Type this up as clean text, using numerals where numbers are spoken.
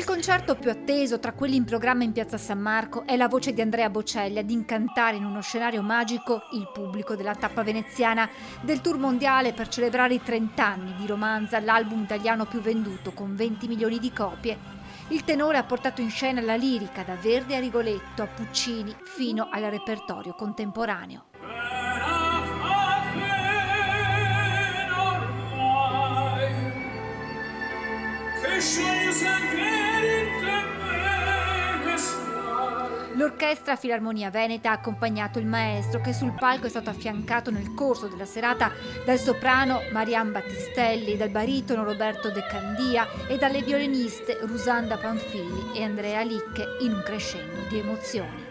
concerto più atteso tra quelli in programma in Piazza San Marco è la voce di Andrea Bocelli ad incantare in uno scenario magico il pubblico della tappa veneziana del tour mondiale per celebrare i 30 anni di Romanza, l'album italiano più venduto con 20 milioni di copie. Il tenore ha portato in scena la lirica da Verdi a Rigoletto, a Puccini, fino al repertorio contemporaneo. L'Orchestra Filarmonia Veneta ha accompagnato il maestro, che sul palco è stato affiancato nel corso della serata dal soprano Marian Battistelli, dal baritono Roberto De Candia e dalle violiniste Rusanda Panfili e Andrea Licche in un crescendo di emozioni.